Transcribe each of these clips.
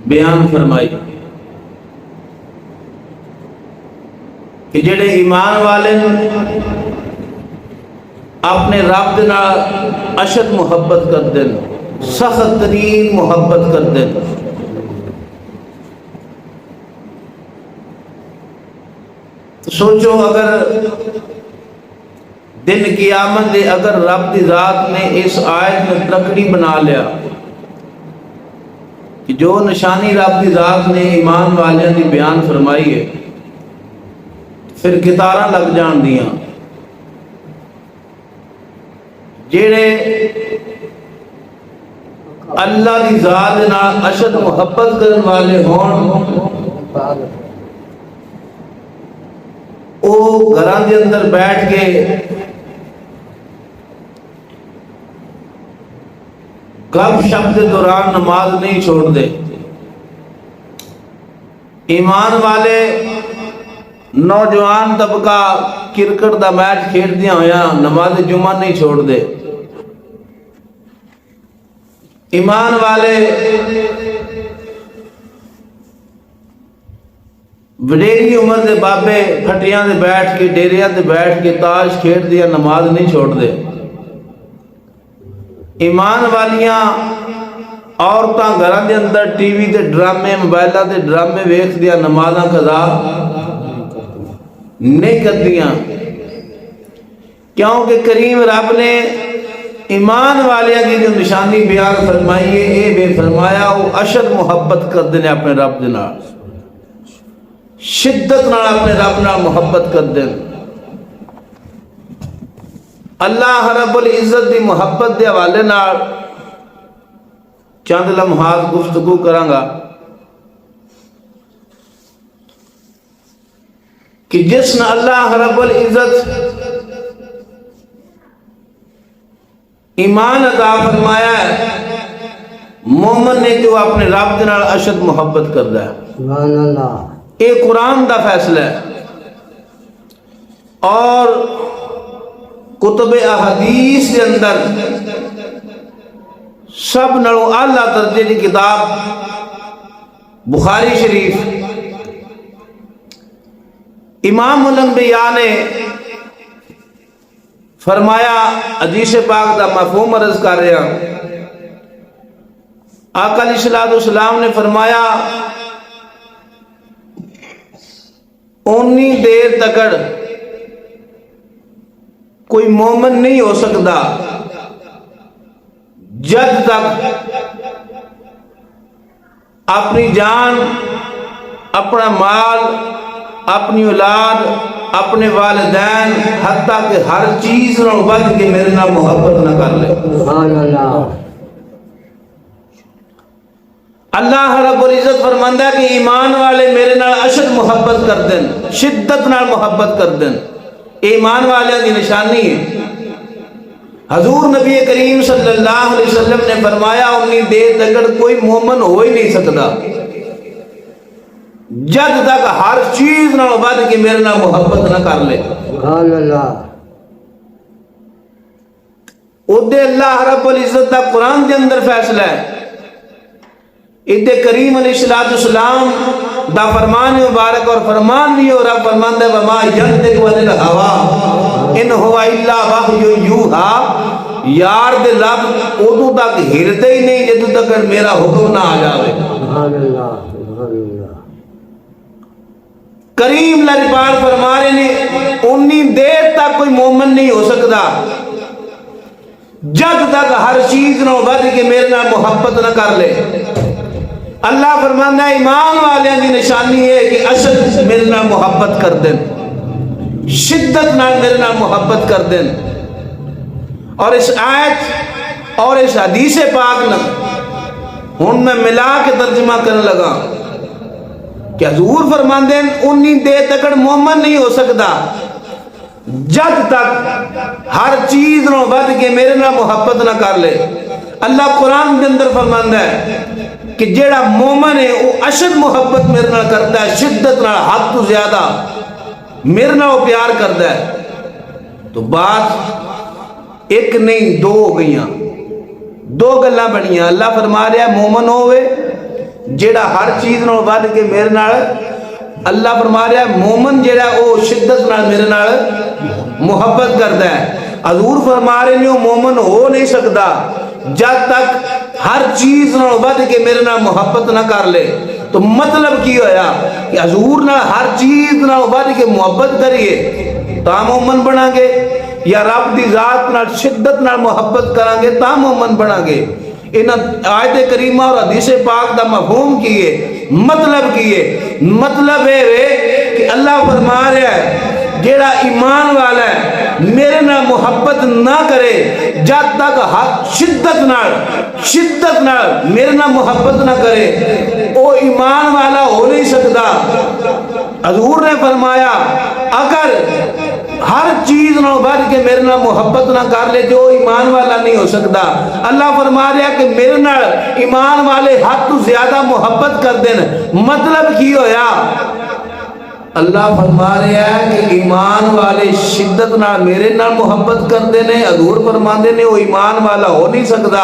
بیان فرمائی کہ جڑے ایمان والے اپنے رب دے نال اشد محبت کرتے ہیں، سخت ترین محبت کرتے ہیں۔ تو سوچو اگر دن قیامت دے اگر رب دی ذات نے اس آیت میں تکڑی بنا لیا کہ جو نشانی رب دی ذات نے ایمان والیاں دی بیان فرمائی ہے، پھر کتاراں لگ جان دیاں۔ جڑے اللہ دی ذات دے نال اشد محبت کرن والے ہون، او گھراں دے اندر بیٹھ کے گپ شپ کے دوران نماز نہیں چھوڑ دے۔ ایمان والے نوجوان طبقہ کرکٹ دا میچ کھیڈدیاں ہویاں نماز جمعہ نہیں چھوڑ دے۔ ایمان والے وڈیری عمر دے بابے پھٹیاں دے بیٹھ کے ڈیریاں دے بیٹھ کے تاش کھیڈ دیا نماز نہیں چھوڑ دے۔ ایمان والیاں عورتاں گھراں دے اندر ٹی وی تے ڈرامے موبائلاں تے ڈرامے ویکھ دیا نمازاں قضا نہیں کردیاں، کیونکہ کریم رب نے ایمان والیاں کی جو نشانی بیان فرمائی ہے، اے بے فرمایا وہ اشد محبت کردے نے اپنے رب دے نال، شدت نال اپنے رب نال محبت کردے۔ اللہ رب العزت دی محبت دے حوالے نال چند لمحات گفتگو کراں گا کہ جس نے اللہ رب العزت ایمان عطا فرمایا ہے، مومن نے جو اپنے رب دے نال اشد محبت کردا ہے۔ سبحان اللہ، یہ قرآن دا فیصلہ ہے اور کتب احادیث کے اندر سب نالوں اعلیٰ درجے کی کتاب بخاری شریف، امام الانبیاء نے فرمایا، حدیث پاک دا مفہوم عرض کر رہے ہیں، آقا علیہ الصلوۃ والسلام نے فرمایا اونی دیر تکڑ کوئی مومن نہیں ہو سکتا جب تک اپنی جان، اپنا مال، اپنی اولاد، اپنے والدین، حتیٰ کہ ہر چیز نہ بد کے میرے نال محبت نہ کر لے۔ سبحان اللہ۔ اللہ رب العزت فرماندا ہے کہ ایمان والے میرے نال اشد محبت کر دیں، شدت نال محبت کر دیں، ایمان والے کی نشانی ہے۔ حضور نبی کریم صلی اللہ علیہ وسلم نے فرمایا اتنی دیر تک کوئی مومن ہو ہی نہیں سکتا جب تک ہر چیز نہ بد کے میرے نال محبت نہ کر لے۔ سبحان اللہ۔ ادھے اللہ رب العزت دا قرآن کے اندر فیصلہ ہے، ادھے کریم علیہ الصلوۃ والسلام دا فرمان مبارک اور فرمان بھی اور رب فرماندا ہے وما ینطق عن الہوا ان هو الا وحی یوحی، یار دے لب ادو تک ہلتے ہی نہیں جدو تک میرا حکم نہ آ جاوے۔ سبحان اللہ، سبحان اللہ۔ کریم لرپال فرما رہے نے انی دیر تک کوئی مومن نہیں ہو سکتا جب تک ہر چیز نہ بد کے میرے نال محبت نہ کر لے۔ اللہ فرمانا ہے ایمان والوں کی نشانی ہے کہ اشد میرے نال محبت کر دیں، شدت نال میرے نال محبت کر دیں۔ اور اس آیت اور اس حدیث پاک نہ ہن میں ملا کے ترجمہ کرنے لگا کہ حضور فرماندے ہیں انی دیر تک مومن نہیں ہو سکتا جب تک ہر چیز نو بد کے میرے نال محبت نہ کر لے۔ اللہ قرآن کے اندر فرماندا ہے کہ جیڑا مومن ہے وہ اشد محبت میرے نال کرتا ہے، شدت نال، حد تو زیادہ میرے نال وہ پیار کرتا ہے۔ تو بات ایک نہیں دو ہو گئیاں، دو گلاں بنیاں۔ اللہ فرما رہا ہے مومن ہوئے جیڑا ہر چیز نال ود کے میرے نال اللہ فرما رہا ہے مومن جیڑا او شدت نال میرے نال محبت کرتا ہے. حضور فرما رہے ہیں وہ مومن ہو نہیں سکتا جب تک ہر چیز نال ود کے میرے نال محبت نہ کر لے. تو مطلب کی ہویا کہ حضور نال ہر چیز نال ود کے محبت کریے تا مومن بنا گے, یا رب دی ذات نال شدت نال محبت کریں گے تا مومن بنا گے. ان آیت کریمہ اور حدیث پاک دا مفہوم کیے, مطلب کیے. مطلب ہے کہ اللہ فرما رہا ہے جیڑا ایمان والا ہے میرے نال محبت نہ کرے جب تک شدت نال میرے نال محبت نہ کرے وہ ایمان والا ہو نہیں سکتا. حضور نے فرمایا اگر ہر چیز نال بڑھ کے میرے نال محبت نہ کر لے تو ایمان والا نہیں ہو سکتا. اللہ فرما رہا کہ میرے نال ایمان والے حد تو زیادہ محبت کر دیں. مطلب کی ہویا اللہ فرما رہا ہے کہ ایمان والے شدت نال میرے نال محبت کرتے ہیں. حضور فرماندے نے وہ ایمان والا ہو نہیں سکتا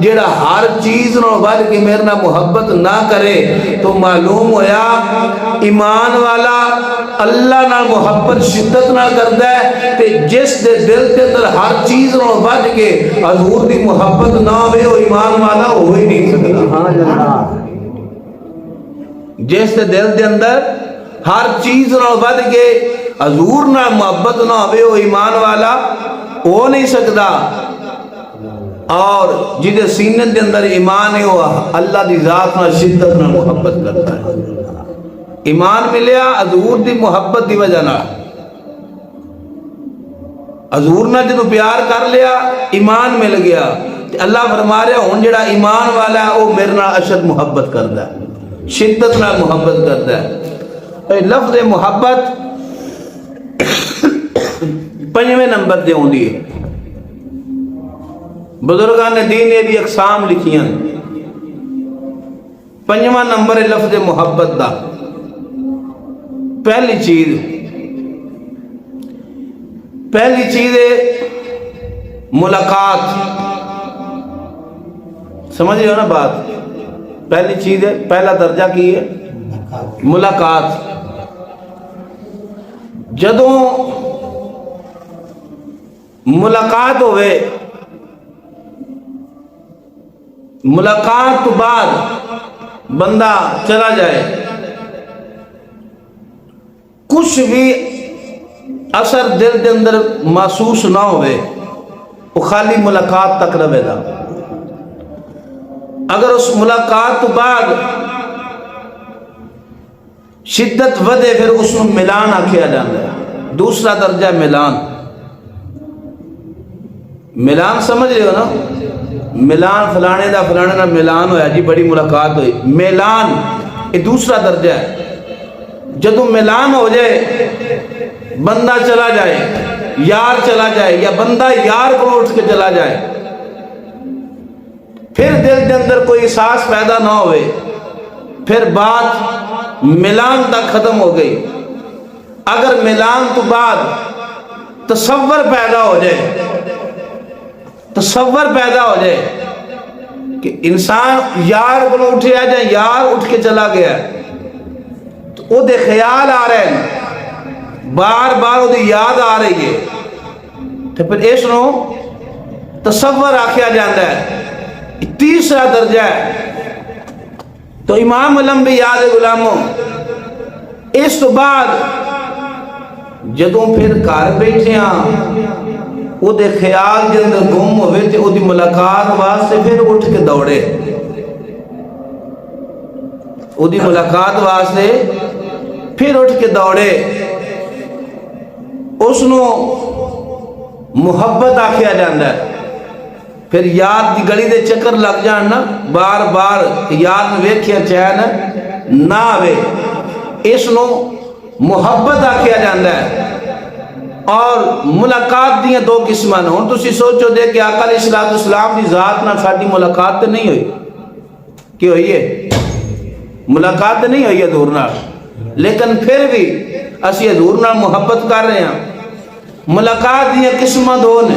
جیڑا ہر چیز نال بڑھ کے میرے نال محبت نہ کرے. تو معلوم ہویا ایمان والا اللہ نال محبت شدت نال کرتا ہے تے جس دے دل کے اندر ہر چیز نال بڑھ کے حضور دی محبت نہ ہوئے وہ ایمان والا ہو ہی نہیں سکتا. جس دے دل دے اندر ہر چیز نال ود کے حضور نال محبت نہ ہوئے وہ ایمان والا ہو نہیں سکتا. اور جدے سینے دے اندر ایمان ہے وہ اللہ دی ذات نال شدت نال محبت کرتا ہے. ایمان ملیا حضور دی محبت دی وجہ نال. حضور نے جدو پیار کر لیا ایمان مل گیا. اللہ فرما رہا ہوں جڑا ایمان والا ہے وہ میرے نال اشد محبت کرتا ہے, شدت نال محبت کرتا ہے. لفظ محبت 5ویں نمبر دے ہوندی ہے. بزرگان دین نے بھی اقسام لکھی ہیں. 5واں نمبر ہے لفظ محبت دا. پہلی چیز ہے ملاقات. سمجھ رہے ہو نا بات؟ پہلی چیز ہے, پہلا درجہ کی ہے ملاقات. جدوں ملاقات ہوئے, ملاقات تو بعد بندہ چلا جائے, کچھ بھی اثر دل کے اندر محسوس نہ ہوئے, وہ خالی ملاقات تک رہے گا. اگر اس ملاقات تو بعد شدت ودے پھر اس کو ملان آکھیا جاتا ہے. دوسرا درجہ ملان. ملان سمجھ رہے ہو نا؟ ملان فلانے دا فلانے دا ملان ہویا جی, بڑی ملاقات ہوئی. ملان یہ دوسرا درجہ ہے. جدو ملان ہو جائے بندہ چلا جائے, یار چلا جائے, یا بندہ یار کو اٹھ کے چلا جائے, پھر دل کے اندر کوئی احساس پیدا نہ ہوئے, پھر بات ملان تک ختم ہو گئی. اگر ملان تو بعد تصور پیدا ہو جائے کہ انسان یار کو اٹھے آ جائے, یار اٹھ کے چلا گیا, تو وہ دے خیال آ رہے ہیں, بار بار وہ دے یاد آ رہی ہے, تو پھر اس نو تصور آکھیا جاتا ہے. تیسرا درجہ ہے. تو امام الانبیاء دے غلاموں, اس تو بعد جدوں پھر گھر بیٹھے ہاں وہ دے خیال دے اندر گم ہوئے تے وہ دی ملاقات واسطے پھر اٹھ کے دوڑے, وہ دی ملاقات واسطے پھر اٹھ کے دوڑے. اس نو محبت آکھیا جاندہ ہے. پھر یاد دی گلی دے چکر لگ جان نا, بار بار یاد ویکھیا چین نہ آوے, اس نو محبت آکھیا جاندہ ہے. اور ملاقات دیاں دو قسماں نے. ہن تسی سوچو دے کہ آقا علیہ السلام دی ذات نہ ساڈی ملاقات تے نہیں ہوئی, کی ہوئی ہے؟ ملاقات تے نہیں ہوئی حضور نال, لیکن پھر بھی اسی حضور نال محبت کر رہے ہیں. ملاقات دیاں قسماں دو نے.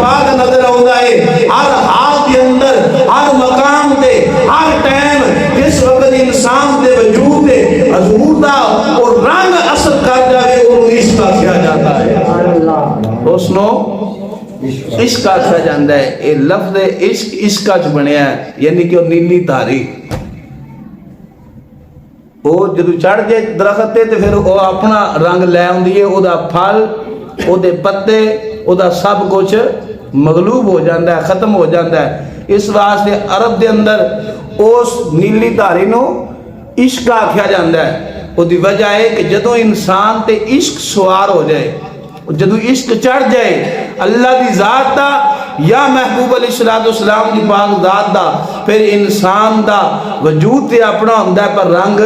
مصطفیٰ کا نظر آتا ہے ہر حال کے اندر، ہر مقام دے، ہر ٹائم، جس وقت انسان دے وجود دے حضور دا اور رنگ اثر کر جائے وہ عشق آکھیا جاتا ہے۔ اس نو عشق آکھیا جاتا ہے۔ یہ لفظ عشق عشقہ چ بنیا ہے، یعنی کہ وہ نیلی تاری، وہ جدو چڑھ جائے درخت تے پھر وہ اپنا رنگ لے آندی ہے، وہ دا پھل، وہ دے پتے، وہ دا سب کچھ مغلوب ہو جاتا ہے، ختم ہو جاتا ہے۔ اس واسطے عرب دے اندر اس نیلی دھاری نو عشق آکھیا جاتا ہے۔ وہ دی وجہ ہے کہ جدو انسان تے عشق سوار ہو جائے، جدو عشق چڑھ جائے اللہ دی ذات دا یا محبوب علیہ السلام دی پاک ذات دا، پھر انسان دا وجود تے اپنا ہوندہ ہے، پر رنگ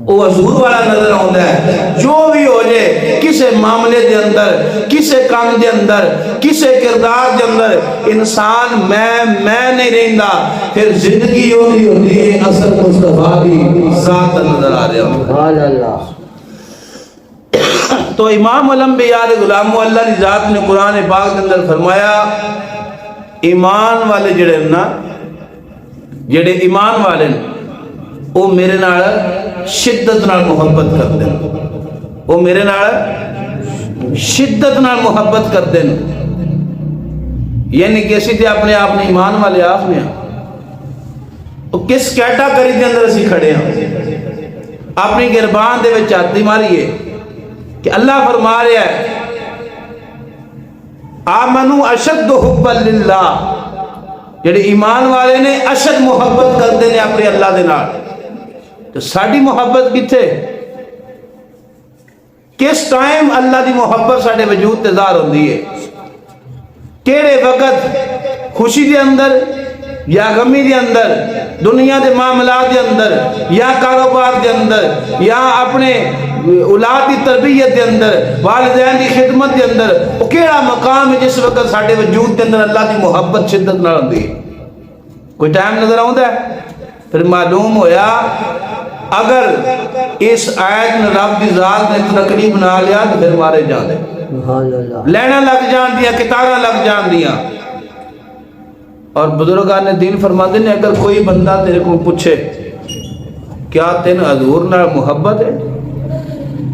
وہ حضور والا نظر آتا ہے۔ جو بھی ہو جائے، کسے معاملے دے اندر، کسے کام دے اندر، کسے کردار دے اندر، انسان میں نہیں رہندا، پھر زندگی ہوتی ہے اثر مصطفیٰ کی ذات نظر آ رہا ہے۔ تو امام الانبیاء غلام اللہ کی ذات نے قرآن پاک کے اندر فرمایا ایمان والے جڑے ایمان والے وہ میرے نال شدت نال محبت کرتے ہیں، وہ میرے نال شدت نال محبت کرتے ہیں، یعنی کہ اسی تے اپنے آپ نے ایمان والے آخنے ہیں۔ وہ کس کیٹاگری کے اندر اسی کھڑے ہیں؟ اپنی گربان دے وچ ہاتھ ماریے کہ اللہ فرما رہا ہے آمنو اشد حبا للہ، جڑے ایمان والے نے اشد محبت کرتے ہیں اپنے اللہ دے نال۔ تو ساڑی محبت کتھے؟ کس ٹائم اللہ دی محبت ساڑے وجود تے ظاہر ہوندی ہے؟ کیڑے وقت؟ خوشی دے اندر یا غمی دے اندر، دنیا دے معاملات دے اندر، یا کاروبار دے اندر، یا اپنے اولاد کی تربیت دے اندر، والدین کی خدمت دے اندر، وہ کیڑا مقام ہے جس وقت ساڑے وجود دے اندر اللہ دی محبت شدت نہ ہوندی ہے؟ کوئی ٹائم نظر آؤں ہے؟ پھر معلوم ہویا اگر اس آیت نے رب دی ذات نے تنقلی بنا لیا تو پھر مارے جان دے، لینا لگ جان دیا، کتارہ لگ جان دیا۔ اور بزرگان دین فرماتے ہیں اگر کوئی بندہ تیرے کو پوچھے کیا تین حضور نہ محبت ہے،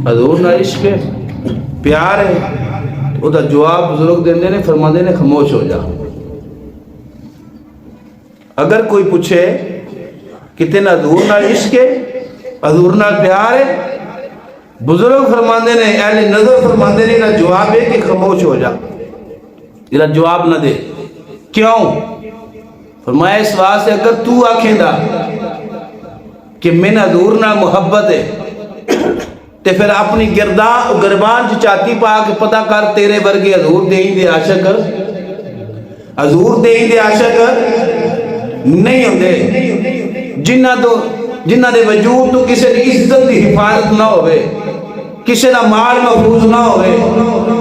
حضور نہ عشق ہے، پیار ہے، تو دا جواب بزرگ دیندے نے فرماتے ہیں خاموش ہو جا۔ اگر کوئی پوچھے کہ تین حضور نہ عشق ہے، حضور نہ پیار ہے، بزرگ فرماتے ہیں، اہل نظر فرماتے ہیں، یہ جواب ہے کہ خاموش ہو جا، یہ جواب نہ دے۔ کیوں؟ فرمایا اس واسطے اگر تو آکھیں دا کہ من حضور نہ محبت ہے تے پھر اپنی گربان چاتی پا کے پتہ کر تیرے ورگے حضور دیں دے عاشق، حضور دیں دے عاشق نہیں ہوندے، جنہ دے وجود تو کسی دی عزت دی حفاظت نہ ہوئے، کسی دا مال محفوظ نہ ہوئے،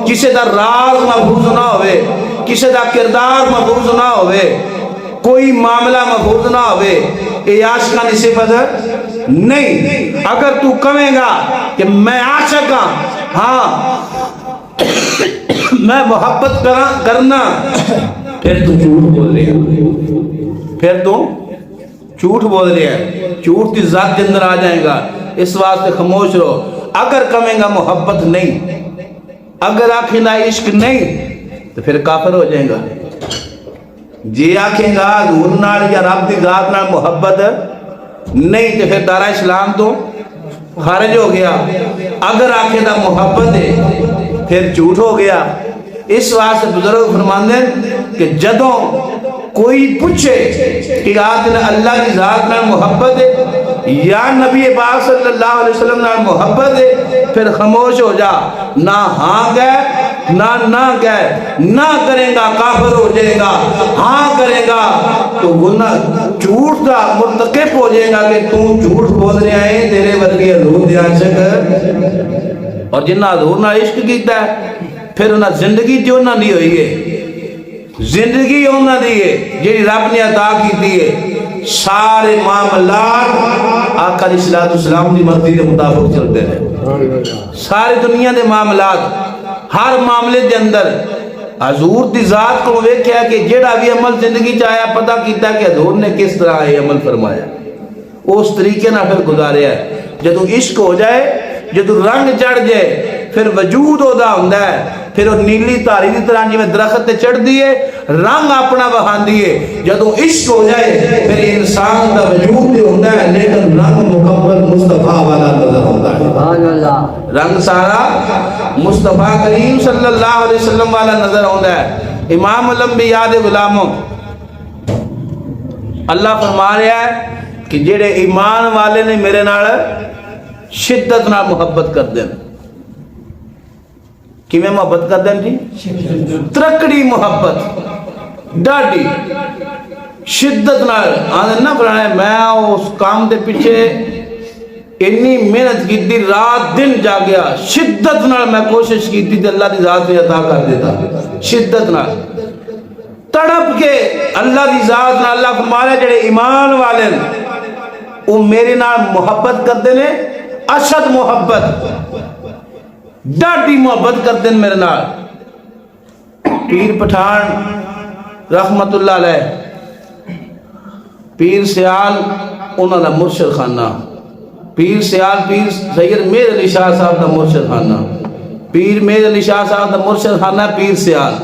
کسی دا راز محفوظ نہ ہوئے، کسی دا کردار محفوظ نہ ہوئے، کوئی معاملہ محفوظ نہ ہوئے، یہ عاشقانی صفت نہیں۔ اگر تو کہیں گا کہ میں عاشق ہاں میں محبت کرنا، پھر تو جھوٹ بول رہے ہیں، پھر تو جھوٹ بول رہے ہیں، جھوٹ کی ذات کے اندر آ جائے گا۔ اس واسطے خاموش رہو۔ اگر کہیں گا محبت نہیں، اگر آنکھیں نہ عشق نہیں، تو پھر کافر ہو جائے گا۔ جی آنکھیں گا حضور نال یا رب دی ذات نال محبت نہیں، تو پھر دارہ اسلام تو خارج ہو گیا۔ اگر آنکھیں دا محبت ہے پھر جھوٹ ہو گیا۔ اس واسطے بزرگ فرماندے ہیں کہ جدوں کوئی پوچھے کہ آدھن اللہ کی ذات نال محبت ہے یا نبی پاک صلی اللہ علیہ وسلم نال محبت ہے، پھر خاموش ہو جا، نہ ہاں گئے نہ گئے، نہ کریں گا کافر ہو جائے گا، ہاں کریں گا تو گناہ جھوٹ کا مرتکب ہو جائے گا کہ تو جھوٹ بول رہے ہیں تیرے ورگے حضور دی عاشق۔ اور جنہ حضور نال عشق کیتا ہے پھر انہاں زندگی جو نہ دی ہوئی ہے، زندگی انہاں دی ہے جی رب نے عطا کی ہے، سارے معاملات آقا علیہ السلام دی مرضی کے مطابق چلتے ہیں۔ ساری دنیا دے معاملات، ہر معاملے دے اندر حضور دی ذات کو ویکھیا کہ جیڑا بھی عمل زندگی چاہیا پتہ کیتا کہ حضور نے کس طرح یہ عمل فرمایا، اس طریقے نہ پھر گزاریا ہے۔ جدو عشق ہو جائے، جدو رنگ چڑھ جائے، پھر وجود ہوتا ہوندا ہے، پھر وہ نیلی تاری دی طرح جی میں درخت تے چڑھ دیے رنگ اپنا بہان دیے۔ جدو عشق ہو جائے پھر انسان دا وجود تے ہوندا ہے لیکن رنگ مکمل مصطفیٰ والا نظر ہوتا ہے، رنگ سارا مصطفیٰ کریم صلی اللہ علیہ وسلم والا نظر ہوتا ہے۔ امام الانبیاء دے غلاموں، اللہ فرما رہا ہے کہ جڑے ایمان والے نے میرے نال شدت نال محبت کر دیں۔ کیویں محبت کر دیں جی؟ ترکڑی محبت، ڈاڈی شدت نال آنے نہ بنانے۔ میں اس کام دے پیچھے اتنی محنت کی تھی، رات دن جاگیا، شدت نال میں کوشش کی تھی، اللہ دی ذات میں عطا کر دیتا، شدت نال تڑپ کے اللہ دی ذات نال۔ اللہ فرمایا جڑے ایمان والے وہ میرے نال محبت کرتے ہیں، اشد محبت، ڈاڈی محبت کرتے ہیں میرے نال۔ پیر پٹھان رحمت اللہ علیہ، پیر سیال انہوں دا مرشد خانہ، پیر سیال پیر سید میر علی شاہ صاحب دا مرشد خانہ، پیر میر علی شاہ صاحب دا مرشد خانہ پیر سیال،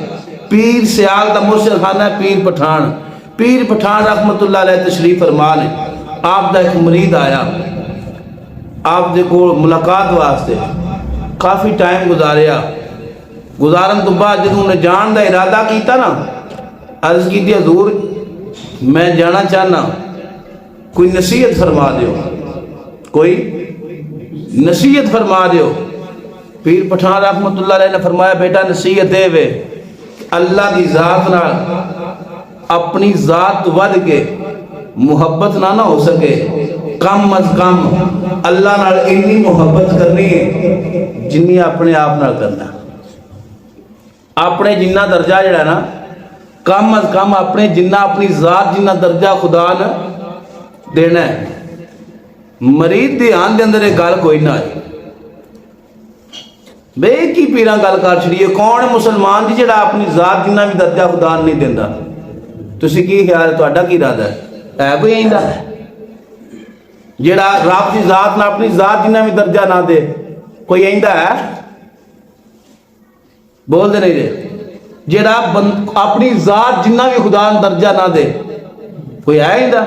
پیر سیال دا مرشد خانہ پیر پٹھان۔ پیر پٹھان رحمت اللہ علیہ تشریف فرما لے، آپ دا ایک مرید آیا آپ دے کو ملاقات واسطے، کافی ٹائم گزاریا، گزارن تو بعد جب انہیں جان دا ارادہ کیتا نا، عرض کی تھی حضور میں جانا چاہنا، کوئی نصیحت فرما دیو، کوئی نصیحت فرما دیو۔ پیر پٹھان رحمت اللہ علیہ نے فرمایا بیٹا نصیحت دے وے، اللہ دی ذات نہ اپنی ذات ود کے محبت نہ ہو سکے، کم از کم اللہ نال اتنی محبت کرنی ہے جنی اپنے آپ نال کرنا، اپنے جنہ درجہ جڑا نا کم از کم اپنے جنہ اپنی ذات جنہ درجہ خدا نے دینا ہے۔ مرید دی آن دے اندر ایک گل کوئی نہ آئے، بے کی پیران گل کر چھڑیے، کون مسلمان جی جڑا اپنی ذات جنہ بھی درجہ خدا نہیں دیندہ؟ تسی کی خیال ہے، تہاڈا کی ارادہ ہے کوئی ایندہ جڑا رب دی ذات نہ اپنی ذات جنہ بھی درجہ نہ دے؟ کوئی ایندہ ہے؟ بول دے نہیں دے جڑا اپنی ذات جنہ بھی خدا نے درجہ نہ دے، کوئی ہے ایندہ؟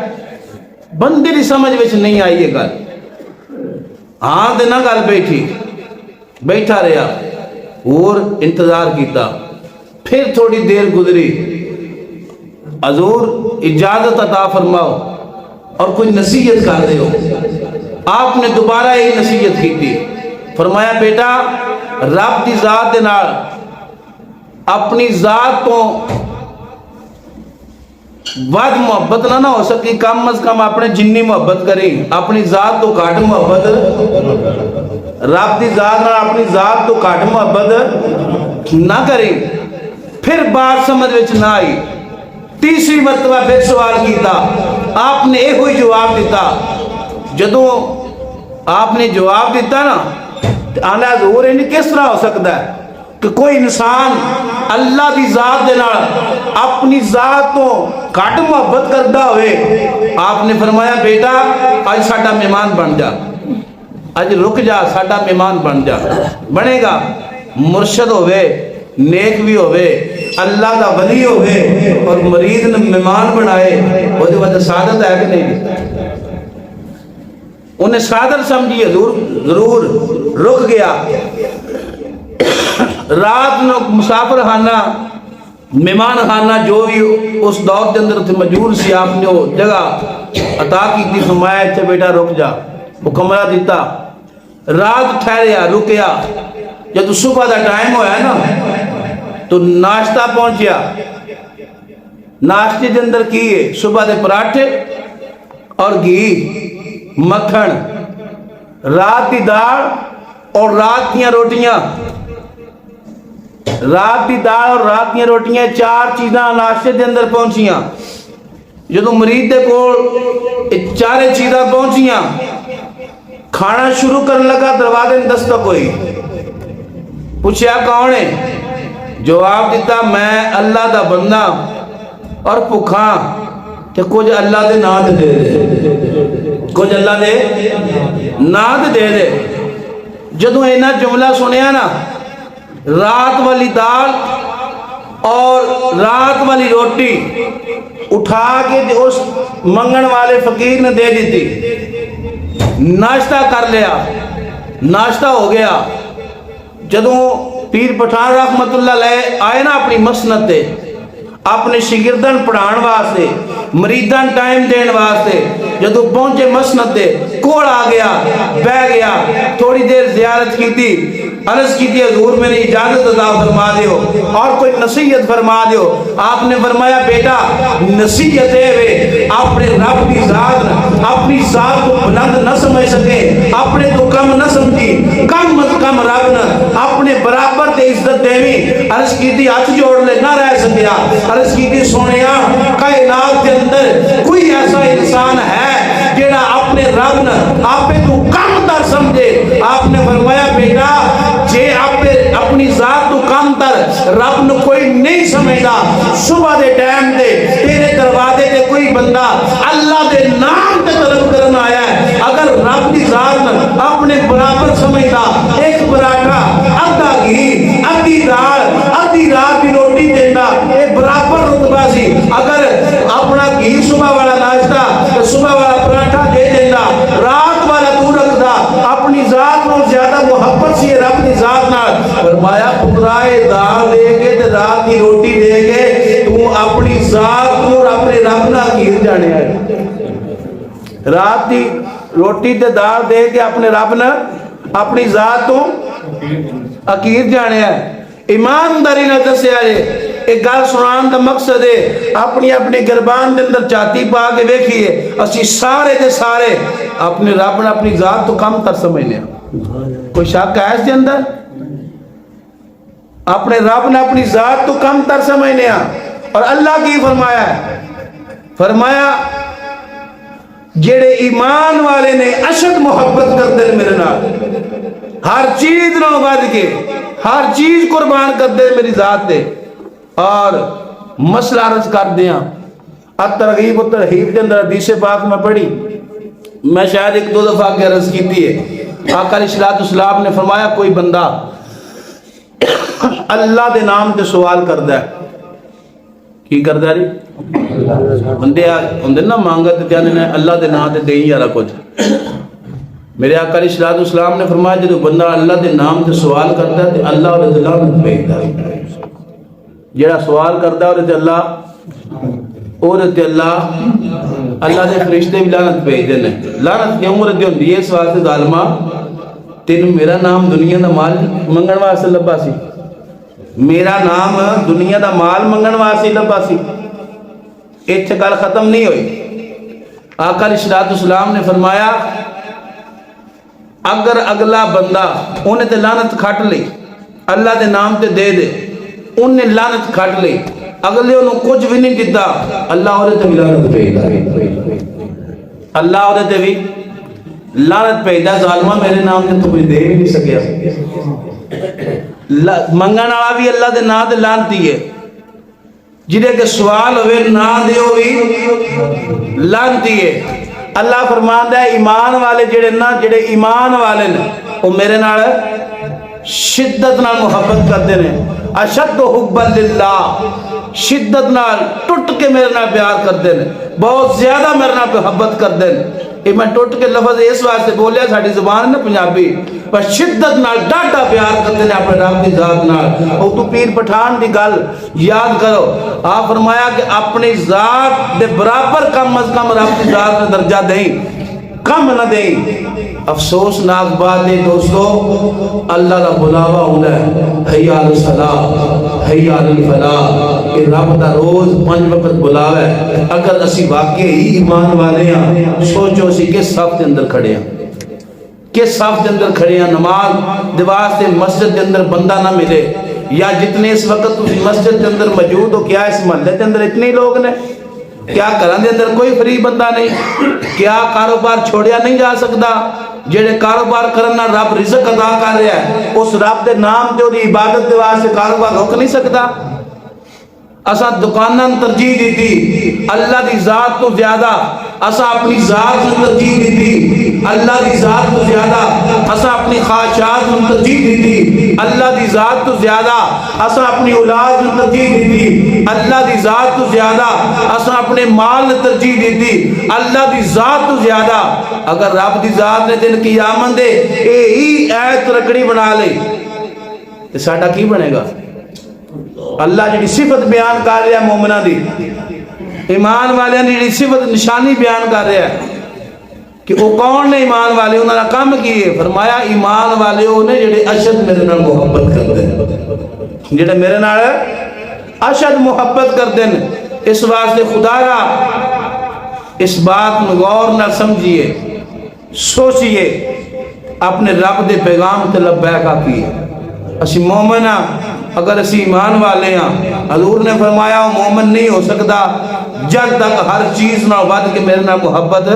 بندے دی سمجھ وچ نہیں آئی یہ گل، ہاں دے نہ گل بیٹھا رہا اور انتظار کیتا، پھر تھوڑی دیر گزری، حضور اجازت عطا فرماؤ اور کوئی نصیحت کر دے ہو۔ آپ نے دوبارہ یہ نصیحت کی تھی، فرمایا بیٹا رب دی ذات دے نال اپنی ذات تو ود محبت نہ ہو سکی، کم از کم اپنے جنی محبت کری، اپنی ذات تو گھٹ محبت، رب دی ذات نہ اپنی ذات تو گھٹ محبت نہ کری۔ پھر بات سمجھ وچ نہ آئی، تیسری مرتبہ پھر سوال کیتا، آپ نے ایک ہوئی جواب دیتا۔ جدو آپ نے جواب دیتا نا، آنا حضور انہیں کس طرح ہو سکتا ہے کہ کوئی انسان اللہ دی ذات دے نال اپنی ذات تو گھٹ محبت کرتا ہوئے؟ آپ نے فرمایا بیٹا آج ساڈا مہمان بن جا، آج رک جا، ساڈا مہمان بن جا۔ بنے گا مرشد ہوئے، نیک بھی ہوئے، اللہ دا ولی ہوئے اور مرید نے مہمان بنائے، وہ جو وجہ سعادت ہے کہ نہیں؟ انہیں سعادت سمجھی حضور ضرور رک گیا۔ رات نو مسافر خانہ مہمان خانہ جو بھی اس دور کے اندر تھے مجبور سی، آپ نے وہ جگہ عطا کی تھی، فرمایا اتنے بیٹا رک جا، وہ کمرہ دیتا، رات ٹھہریا رکیا۔ جب صبح دا ٹائم ہویا نا تو ناشتہ پہنچیا، ناشتے کے اندر کیے صبح دے پراٹھے اور گھی مکھن، رات دی دال اور رات دیاں روٹیاں، رات دی دال اور رات دیاں روٹیاں، چار چیزاں ناشتے دے اندر پہنچیاں۔ جدو مرید دے کول چارے چیزاں پہنچیاں، کھانا شروع کرنے لگا، دروازے میں دستک ہوئی، پوچھیا کون ہے؟ جواب دیتا میں اللہ دا بندہ اور بھکھا کہ کچھ اللہ دے نام دے دے، کچھ اللہ دے نام دے دے۔ جدوں اینا جملہ سنیا نا، رات والی دال اور رات والی روٹی اٹھا کے اس منگن والے فقیر نے دے دیتی، ناشتہ کر لیا، ناشتہ ہو گیا۔ جدوں پیر پٹھان رحمت اللہ علیہ آئے نا اپنی مسند تے، اپنے شاگرداں پڑھان واسطے، مریداں ٹائم دین واسطے، جدوں پہنچے مسند تے کول آ گیا، بہ گیا، تھوڑی دیر زیارت کی تھی، عرض کی تھی حضور میری اجازت عطا فرما دیو اور کوئی نصیحت فرما دیو۔ آپ نے فرمایا بیٹا نصیحت ہے اپنے رب کی ذات، اپنی ذات کو بلند نہ سمجھ سکے، اپنے تو کم نہ سمجھی، کم از کم رب نہ اپنے برابر تے عزت دیوی۔ عرض کی تھی ہاتھ جوڑ لے نہ رہ سکیا، عرض کی تھی سونیا کائنات کے اندر کوئی ایسا انسان ہے جیڑا اپنے رب نہ آپ تو کم تر سمجھے؟ آپ نے فرمایا بیٹا جے اپنی ذات تو کم تر رب نو کوئی نہیں سمجھدا، صبح دے ٹائم دے تیرے دروازے تے کوئی بندہ اللہ دے نام تے طلب کرنا آیا ہے، اگر رب دی ذات اپنے برابر سمجھدا، ایک پراٹھا ادھا گھی ادھی دال ادھی رات کی روٹی دینا یہ برابر رتبہ سی۔ اگر اپنا گھی صبح والا ناشتہ صبح والا پراٹھا دے دینا، رات والا تو رکھدا، اپنی ذات کو زیادہ محبت سی رب دی ذات نال۔ فرمایا پترائے دال دے کے تے رات کی روٹی دے کے تو اپنی ذات کو اپنے رب نال گھیر جانے ہے۔ رات کی روٹی تے دال دے کے اپنے رب نال اپنی ذات تو عقیر جانے ہے۔ ایمانداری نہ دسیا جے ایک گل سنان دا مقصد ہے اپنی اپنی گربان دے اندر چاتی پا کے دیکھیے اسی سارے دے سارے اپنے رب نے اپنی ذات تو کم تر سمجھنے ہیں۔ کوئی شک ہے اس کے اندر؟ اپنے رب نے اپنی ذات تو کم تر سمجھنے ہیں۔ اور اللہ کی فرمایا ہے، فرمایا جڑے ایمان والے نے اشد محبت کرتے ہیں میرے نال، ہر چیز نہ ود کے ہر چیز قربان کر دے میری ذات دے۔ اور مسئلہ عرض کر دیا الترغیب و ترہیب کے اندر حدیث پاک میں پڑھی، میں شاید ایک دو دفعہ کے عرض کی تھی ہے، آقا علیہ السلام نے فرمایا کوئی بندہ اللہ دے نام تے سوال کردا ہے، کی کردا ہے؟ بندے ہوندے نا مانگا تے کہندے نے اللہ دے نام تے دیں یارا کچھ۔ میرے آقا علیہ السلام نے فرمایا جب بندہ اللہ دے نام تے سوال کرتا ہے تو اللہ اور دے لعنت بھیجدا ہے۔ جڑا سوال کرتا ہے اور تے اللہ دے فرشتے بھی لعنت بھیجدے نے۔ لعنت کیوں مرد ہوندی ہے؟ اس واسطے ظالما تینوں میرا نام دنیا دا مال منگن واسطے لبا سی، میرا نام دنیا دا مال منگن واسطے لبا سی۔ ایتھے گل ختم نہیں ہوئی۔ آقا علیہ السلام نے فرمایا اگر اگلا بندہ انہیں تے لعنت کھٹ لی، اللہ دے نام تے دے دے، انہیں لعنت کھٹ لی، اگلے انہوں کچھ بھی نہیں دیتا، اللہ اور تے بھی لعنت بھیجدا، اللہ اور تے بھی لعنت بھیجدا۔ ظالمہ میرے نام تے تو کوئی دے بھی نہیں سکیا، منگن والا بھی اللہ دے نام تے لعنتی ہے، جدے کہ سوال ہوئے نہ دیو بھی لعنتی ہے۔ اللہ فرماندا ہے ایمان والے جڑے ایمان والے نے وہ میرے نال شدت نال محبت کرتے ہیں، اشد حب للہ، شدت نال ٹوٹ کے میرے نال پیار کرتے ہیں، بہت زیادہ میرے نال محبت کرتے ہیں۔ یہ میں ٹوٹ کے لفظ اس واسطے بولیا ساڈی زبان ہے نا پنجابی، پر شدت نال ڈاڈا پیار کرتے ہیں اپنے رب کی ذات نال۔ اور تو پیر پٹھان دی گل یاد کرو، آپ فرمایا کہ اپنی ذات دے برابر کم از کم رب کی ذات نے درجہ دیں، کم نہ دیں۔ افسوسناک بات ہے دوستو، اللہ کا بلاوا ہوتا ہے حی علی الصلاۃ حی علی الفلاح، کہ رب دا روز 5 وقت بلاوا ہے۔ اگر اسی واقعی ایمان والے ہیں، سوچو اسی کس صف کے اندر کھڑے ہیں، کس صف کے اندر کھڑے ہیں۔ نماز دے واسطے مسجد کے اندر بندہ نہ ملے، یا جتنے اس وقت مسجد کے اندر موجود ہو، کیا اس محلے کے اندر اتنے لوگ نے؟ کیا گھراں دے اندر کوئی فری بندہ نہیں؟ کیا کاروبار چھوڑیا نہیں جا سکتا؟ جڑے کاروبار کرنا رب رزق عطا کر رہا ہے، اس رب دے نام تے دی عبادت دے واسطے کاروبار رک نہیں سکتا؟ اساں دکاناں ترجیح دیتی اللہ دی ذات تو زیادہ، اساں اپنی ذات کو ترجیح دیتی اللہ دی ذات تو زیادہ، اساں اپنی خواہشات کو ترجیح دیتی اللہ دی ذات تو زیادہ، اساں اپنی اولاد کو ترجیح دیتی اللہ دی ذات تو زیادہ، اساں اپنے مال کو ترجیح دیتی اللہ دی ذات تو زیادہ۔ اگر رب دی ذات نے دن قیامت دے اے ہی ایت رکڑی بنا لے تو ساڈا کی بنے گا؟ اللہ جڑی صفت بیان کر رہا ہے مومنہ دی، ایمان والے نے جڑی صفت نشانی بیان کر رہا ہے کہ وہ کون نے ایمان والے، انہوں نے کام کیے، فرمایا ایمان والے انہیں جڑے اشد میرے نال محبت کرتے ہیں، جڑے میرے نال اشد محبت کرتے ہیں۔ اس واسطے خدا را اس بات میں غور نہ سمجھیے، سوچئے، اپنے رب دے پیغام تے لبیک آکیے۔ اسی مومن ہاں، اگر اسی ایمان والے ہیں، حضور نے فرمایا وہ مومن نہیں ہو سکتا جب تک ہر چیز نہ ود کے میرے نال محبت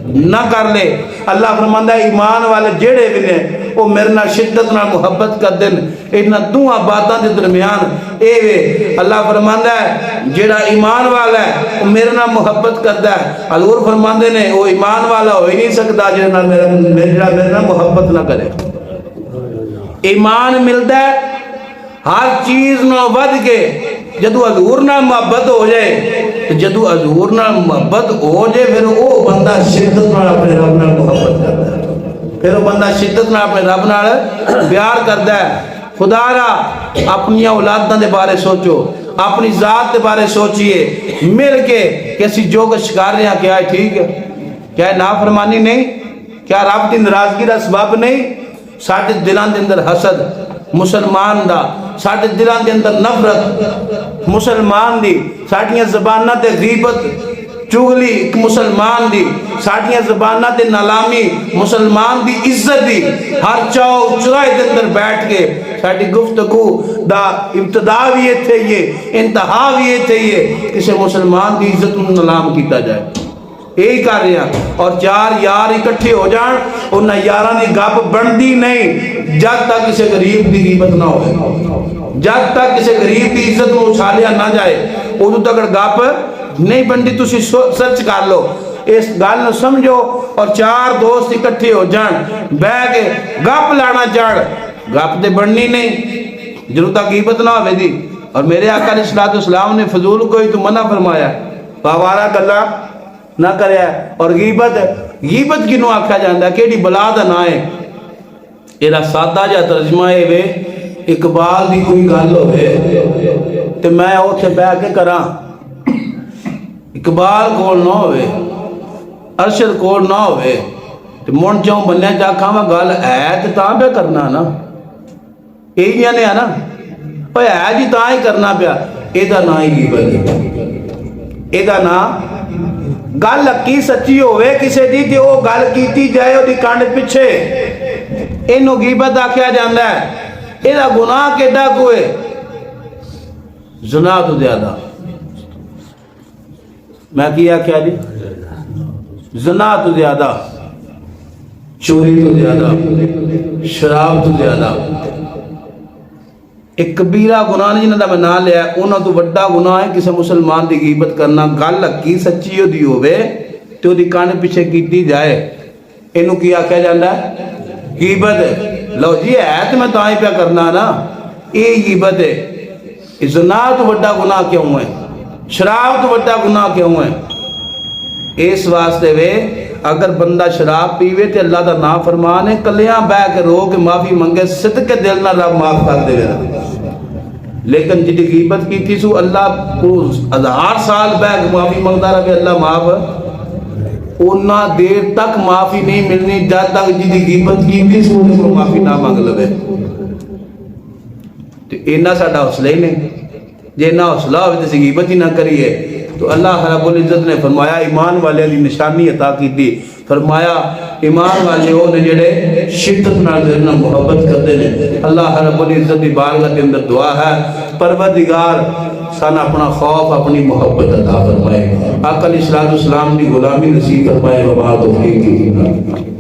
نہ کر لے۔ اللہ فرماندا ہے ایمان والے جڑے بھی نے وہ میرے نال شدت نال محبت کر دین۔ انہاں دوہاں باتاں دے درمیان اے وے، اللہ فرماندا ہے جڑا ایمان والا ہے وہ میرے نال محبت کردا ہے۔ حضور فرماندے نے وہ ایمان والا ہو ہی نہیں سکتا جڑا میرے نال محبت نہ کرے۔ ایمان ملتا ہے ہر چیز نہ ود کے جدو حضور نہ محبت ہو جائے، تو جدو حضور نہ محبت ہو جائے پھر وہ بندہ شدت نہ اپنے رب نہ محبت کرتا ہے، پھر وہ بندہ شدت نہ اپنے رب نہ پیار کرتا ہے۔ خدا را اپنی اولاداں دے بارے سوچو، اپنی ذات دے بارے سوچئے، مل کے کہ اسی جو کچھ کر رہے ہیں کیا ہے ٹھیک ہے؟ کیا ہے نافرمانی نہیں؟ کیا رب دی ناراضگی دا سبب نہیں؟ ساڈے دلاں دے اندر حسد مسلمان دا، ساڈے دلاں دے اندر نفرت مسلمان دی، ساڈیاں زباناں تے غیبت چغلی ایک مسلمان دی، ساڈیاں زباناں تے نالامی مسلمان دی عزت دی، ہر چاؤ چرائے دے اندر بیٹھ کے ساڈی گفتگو دا ابتدا بھی ایتھے یہ انتہا بھی ایتھے یہ کسی مسلمان دی عزت نوں نلام کیتا جائے، یہی کر رہے ہیں۔ اور چار یار اکٹھے ہو جان، انہاں یاراں دی گپ بندی نہیں جب تک کسی غریب دی غیبت نہ ہوئے، جب تک کسی غریب دی عزت نوں اچھالیا نہ جائے ادو تک گپ نہیں بندی۔ تسی سرچ کر لو، اس گل نوں سمجھو، اور چار دوست اکٹھے ہو جان بہ کے گپ لانا چڑھ، گپ تے بننی نہیں جدوں تک غیبت نہ ہوئے دی۔ اور میرے آقا علیہ الصلوۃ والسلام نے فضول کوئی تو منع فرمایا، باوارا گلاں نہ کرے۔ اور غیبت کنوں آکھیا جاندا ہے، کیڑی بلا دا نا ہے؟ ایرا سادہ جا ترجمہ ہے وے اقبال دی کوئی گل ہوئے تے میں اوتھے بیٹھ کے کراں، اقبال کول نہ ہوئے، ارشد کول نہ ہوئے تے من چوں بننے چا کھاواں گل ہے تے تاں پہ کرنا نا، ایہی نے نا اوے ہے جی تاں ہی کرنا پیا، اے دا نا ہی غیبت، اے دا نا گل کی سچی ہوئے کسے دی تے او گل کیتی جائے او دی کانڈ پیچھے، اینو غیبت آکھیا جاندا ہے۔ اے دا گناہ کیڈا کوئے؟ زنا تو زیادہ، میں کیا کیا جی؟ زنا تو زیادہ، چوری تو زیادہ، شراب تو زیادہ، ایک کبیرہ گناہ نہیں جنہاں دا میں نہ لیا ہے، انہاں تو بڑا گناہ ہے کسی مسلمان دی غیبت کرنا۔ گل کی سچی ہو دی ہوئے تو دی کان پیچھے کیتی جائے، اینو کیا کہہ جاندا ہے؟ غیبت۔ لو جی ہے تو میں تاں ہی پہ کرنا نا، اے غیبت ہے۔ زنا تو بڑا گناہ کیوں ہے؟ شراب تو بڑا گناہ کیوں ہے؟ اس واسطے وے اگر بندہ شراب پیوے تے اللہ دا نام فرمانے کلیاں بہ کے رو کے معافی منگے صدق کے دل نہ رب معاف کر دے گا۔ لیکن جی غیبت کی تھی سو اللہ کو 1000 سال بہ کے معافی منگتا رہے اللہ معاف، اتنا دیر تک معافی نہیں ملنی جب تک جی غیبت کی تھی سو انہیں کو معافی نہ مانگ لے۔ تو اینا ساڑھا حوصلہ ہی نہیں، جے نہ حوصلہ ہوئے تو غیبت ہی نہ کریے۔ تو اللہ رب العزت نے فرمایا ایمان والے دی نشانی عطا کی تھی، فرمایا ایمان والے ہو نے جڑے شدت نال دینا محبت کرتے ہیں۔ اللہ رب العزت دی بارگاہ کے اندر دعا ہے، پروردگار سن اپنا خوف اپنی محبت عطا فرمائے. آقا علیہ السلام کی غلامی نصیب فرمائے. وما توفیقی